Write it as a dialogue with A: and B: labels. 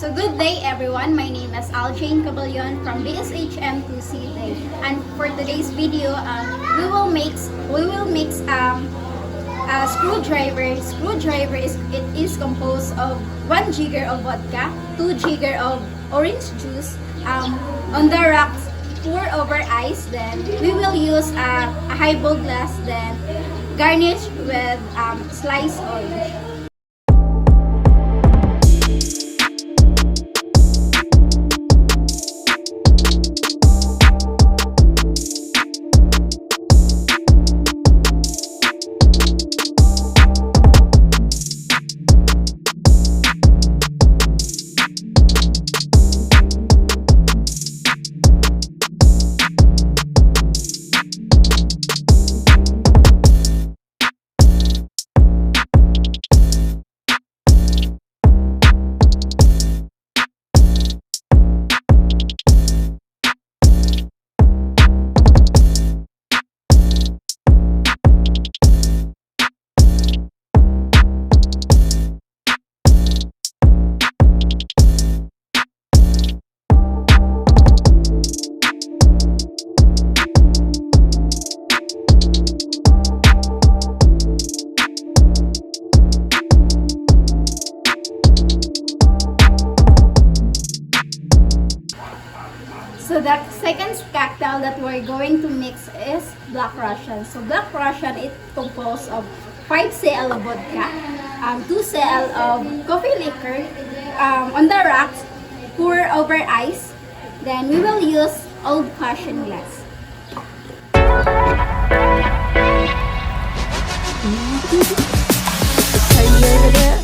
A: So good day everyone, my name is Aljane Caballon from BSHM 2C. And for today's video, we will mix a screwdriver. Screwdriver is composed of 1 jigger of vodka, 2 jigger of orange juice. On the rocks, pour over ice. Then we will use a highball glass. Then garnish with sliced orange. So the second cocktail that we're going to mix is Black Russian. So Black Russian is composed of 5 cl of vodka, 2 cl of coffee liquor. On the rocks, pour over ice. Then we will use old-fashioned glass.
B: Turn your